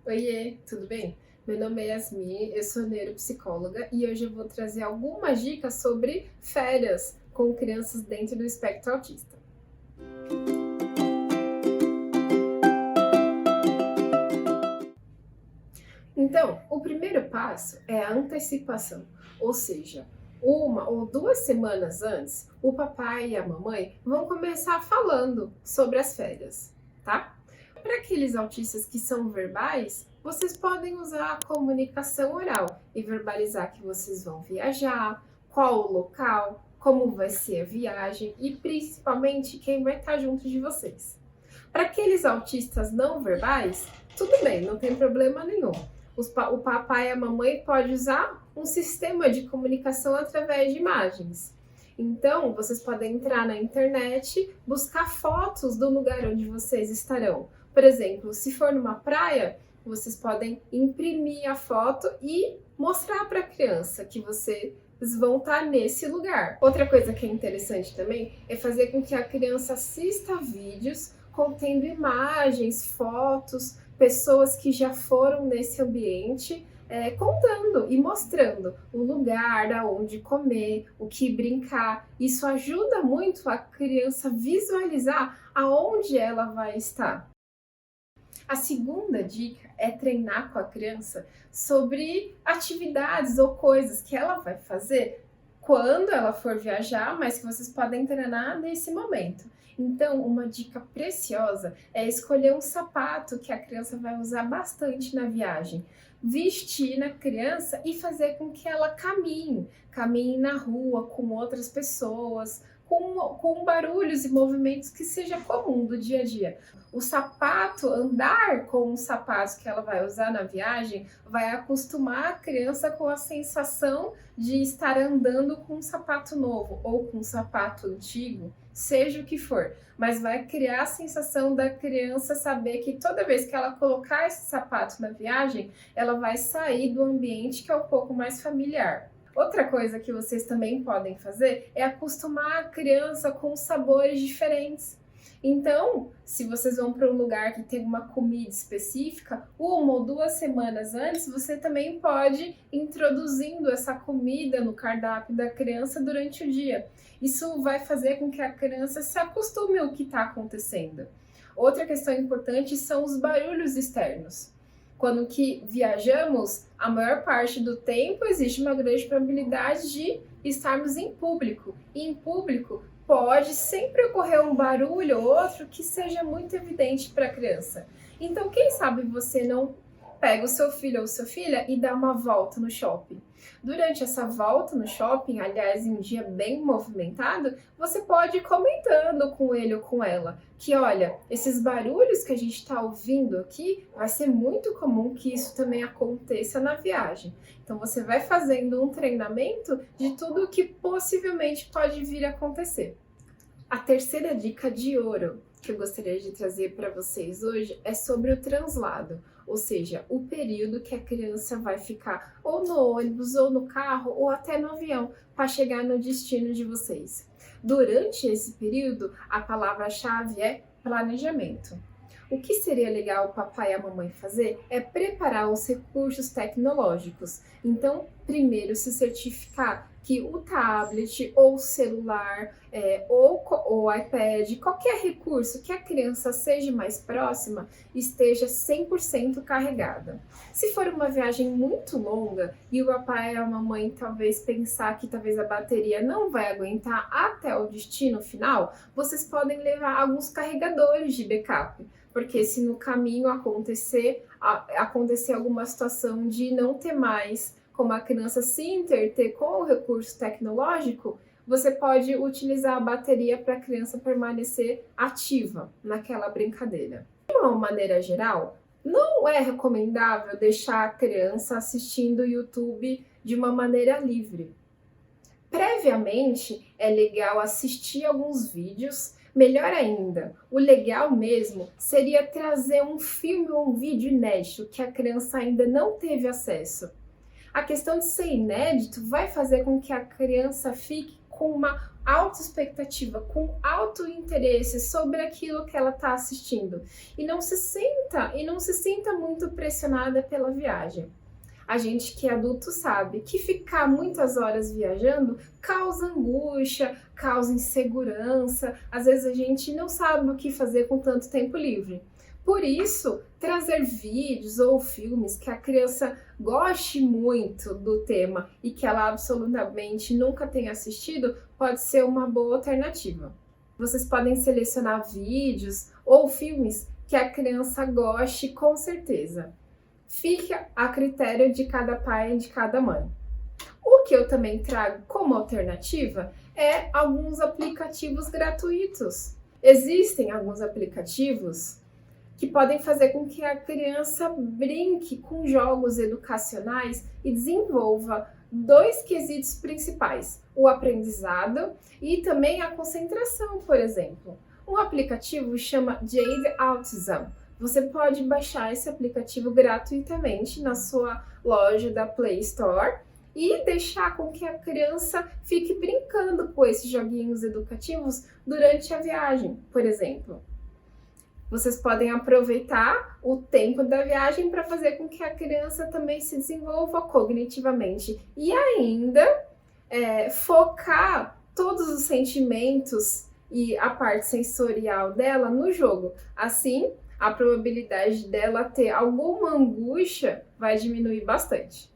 Oiê, tudo bem? Meu nome é Yasmin, eu sou neuropsicóloga e hoje eu vou trazer algumas dicas sobre férias com crianças dentro do espectro autista. Então, o primeiro passo é a antecipação, ou seja, uma ou 2 semanas antes, o papai e a mamãe vão começar falando sobre as férias, tá? Para aqueles autistas que são verbais, vocês podem usar a comunicação oral e verbalizar que vocês vão viajar, qual o local, como vai ser a viagem e principalmente quem vai estar junto de vocês. Para aqueles autistas não verbais, tudo bem, não tem problema nenhum. O papai e a mamãe podem usar um sistema de comunicação através de imagens. Então, vocês podem entrar na internet, buscar fotos do lugar onde vocês estarão. Por exemplo, se for numa praia, vocês podem imprimir a foto e mostrar para a criança que vocês vão estar nesse lugar. Outra coisa que é interessante também é fazer com que a criança assista vídeos contendo imagens, fotos, pessoas que já foram nesse ambiente, contando e mostrando o lugar, aonde comer, o que brincar. Isso ajuda muito a criança visualizar aonde ela vai estar. A segunda dica é treinar com a criança sobre atividades ou coisas que ela vai fazer quando ela for viajar, mas que vocês podem treinar nesse momento. Então, uma dica preciosa é escolher um sapato que a criança vai usar bastante na viagem. Vestir na criança e fazer com que ela caminhe na rua com outras pessoas, com barulhos e movimentos que seja comum do dia a dia. O sapato, andar com os sapatos que ela vai usar na viagem, vai acostumar a criança com a sensação de estar andando com um sapato novo ou com um sapato antigo, seja o que for, mas vai criar a sensação da criança saber que toda vez que ela colocar esse sapato na viagem, ela vai sair do ambiente que é um pouco mais familiar. Outra coisa que vocês também podem fazer é acostumar a criança com sabores diferentes. Então, se vocês vão para um lugar que tem uma comida específica, 1 ou 2 semanas antes, você também pode ir introduzindo essa comida no cardápio da criança durante o dia. Isso vai fazer com que a criança se acostume ao que está acontecendo. Outra questão importante são os barulhos externos. Quando que viajamos, a maior parte do tempo existe uma grande probabilidade de estarmos em público. E em público pode sempre ocorrer um barulho ou outro que seja muito evidente para a criança. Então, quem sabe você não pega o seu filho ou sua filha e dá uma volta no shopping. Durante essa volta no shopping, aliás, em um dia bem movimentado, você pode ir comentando com ele ou com ela que, olha, esses barulhos que a gente está ouvindo aqui, vai ser muito comum que isso também aconteça na viagem. Então, você vai fazendo um treinamento de tudo o que possivelmente pode vir a acontecer. A terceira dica de ouro que eu gostaria de trazer para vocês hoje é sobre o translado, ou seja, o período que a criança vai ficar ou no ônibus, ou no carro, ou até no avião para chegar no destino de vocês. Durante esse período, a palavra-chave é planejamento. O que seria legal o papai e a mamãe fazer é preparar os recursos tecnológicos. Então, primeiro se certificar que o tablet ou o celular ou o iPad, qualquer recurso que a criança seja mais próxima, esteja 100% carregada. Se for uma viagem muito longa e o papai e a mamãe talvez pensar que talvez a bateria não vai aguentar até o destino final, vocês podem levar alguns carregadores de backup. Porque se no caminho acontecer alguma situação de não ter mais como a criança se interter com o recurso tecnológico, você pode utilizar a bateria para a criança permanecer ativa naquela brincadeira. De uma maneira geral, não é recomendável deixar a criança assistindo o YouTube de uma maneira livre. Previamente, é legal assistir alguns vídeos. Melhor ainda, o legal mesmo seria trazer um filme ou um vídeo inédito que a criança ainda não teve acesso. A questão de ser inédito vai fazer com que a criança fique com uma alta expectativa, com alto interesse sobre aquilo que ela está assistindo e não se sinta muito pressionada pela viagem. A gente que é adulto sabe que ficar muitas horas viajando causa angústia, causa insegurança, às vezes a gente não sabe o que fazer com tanto tempo livre. Por isso, trazer vídeos ou filmes que a criança goste muito do tema e que ela absolutamente nunca tenha assistido pode ser uma boa alternativa. Vocês podem selecionar vídeos ou filmes que a criança goste com certeza. Fica a critério de cada pai e de cada mãe. O que eu também trago como alternativa é alguns aplicativos gratuitos. Existem alguns aplicativos que podem fazer com que a criança brinque com jogos educacionais e desenvolva dois quesitos principais: o aprendizado e também a concentração, por exemplo. Um aplicativo chama Jade Autism. Você pode baixar esse aplicativo gratuitamente na sua loja da Play Store e deixar com que a criança fique brincando com esses joguinhos educativos durante a viagem, por exemplo. Vocês podem aproveitar o tempo da viagem para fazer com que a criança também se desenvolva cognitivamente e ainda focar todos os sentimentos e a parte sensorial dela no jogo. Assim, a probabilidade dela ter alguma angústia vai diminuir bastante.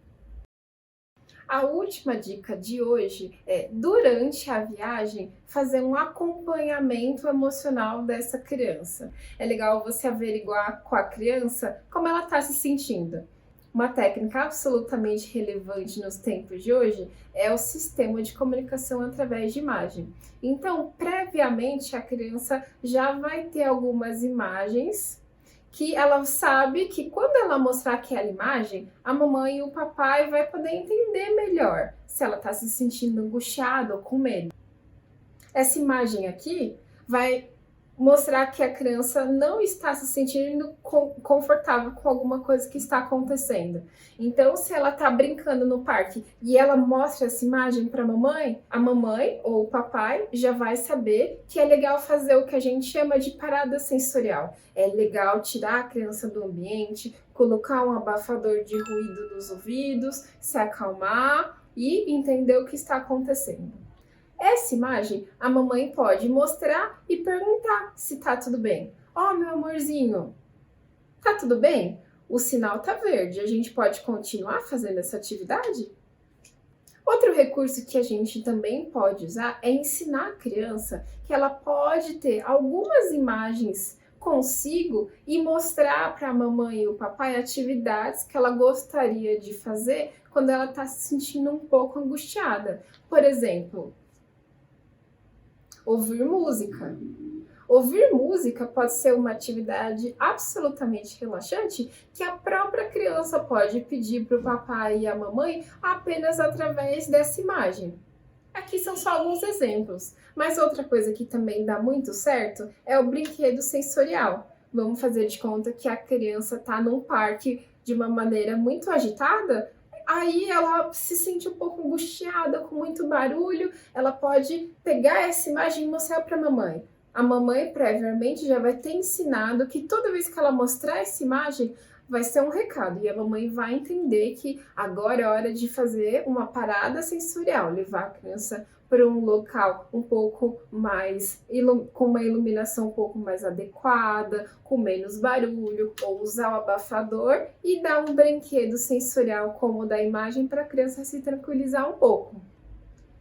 A última dica de hoje é, durante a viagem, fazer um acompanhamento emocional dessa criança. É legal você averiguar com a criança como ela está se sentindo. Uma técnica absolutamente relevante nos tempos de hoje é o sistema de comunicação através de imagem. Então, previamente, a criança já vai ter algumas imagens que ela sabe que quando ela mostrar aquela imagem, a mamãe e o papai vai poder entender melhor se ela está se sentindo angustiada ou com medo. Essa imagem aqui vai mostrar que a criança não está se sentindo confortável com alguma coisa que está acontecendo. Então, se ela está brincando no parque e ela mostra essa imagem para a mamãe ou o papai já vai saber que é legal fazer o que a gente chama de parada sensorial. É legal tirar a criança do ambiente, colocar um abafador de ruído nos ouvidos, se acalmar e entender o que está acontecendo. Essa imagem a mamãe pode mostrar e perguntar se tá tudo bem. Ó, meu amorzinho, tá tudo bem? O sinal tá verde, a gente pode continuar fazendo essa atividade? Outro recurso que a gente também pode usar é ensinar a criança que ela pode ter algumas imagens consigo e mostrar para a mamãe e o papai atividades que ela gostaria de fazer quando ela está se sentindo um pouco angustiada. Por exemplo, ouvir música. Ouvir música pode ser uma atividade absolutamente relaxante que a própria criança pode pedir para o papai e a mamãe apenas através dessa imagem. Aqui são só alguns exemplos, mas outra coisa que também dá muito certo é o brinquedo sensorial. Vamos fazer de conta que a criança está num parque de uma maneira muito agitada, aí ela se sente um pouco angustiada, com muito barulho, ela pode pegar essa imagem e mostrar para a mamãe. A mamãe previamente já vai ter ensinado que toda vez que ela mostrar essa imagem, vai ser um recado e a mamãe vai entender que agora é hora de fazer uma parada sensorial, levar a criança para um local um pouco mais, com uma iluminação um pouco mais adequada, com menos barulho, ou usar o abafador e dar um brinquedo sensorial como o da imagem para a criança se tranquilizar um pouco.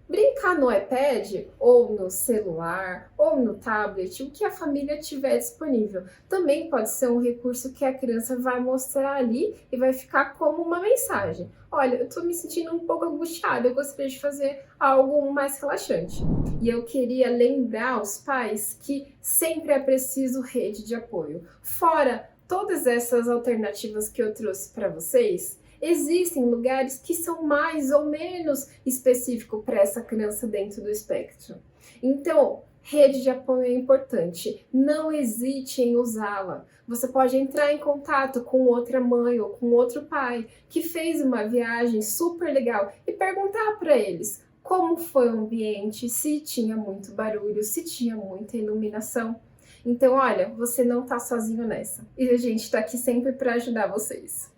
Brincar no iPad, ou no celular, ou no tablet, o que a família tiver disponível. Também pode ser um recurso que a criança vai mostrar ali e vai ficar como uma mensagem. Olha, eu estou me sentindo um pouco angustiada, eu gostaria de fazer algo mais relaxante. E eu queria lembrar aos pais que sempre é preciso rede de apoio. Fora todas essas alternativas que eu trouxe para vocês, existem lugares que são mais ou menos específicos para essa criança dentro do espectro. Então, rede de apoio é importante. Não hesite em usá-la. Você pode entrar em contato com outra mãe ou com outro pai que fez uma viagem super legal e perguntar para eles como foi o ambiente, se tinha muito barulho, se tinha muita iluminação. Então, olha, você não tá sozinho nessa. E a gente tá aqui sempre para ajudar vocês.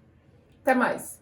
Até mais!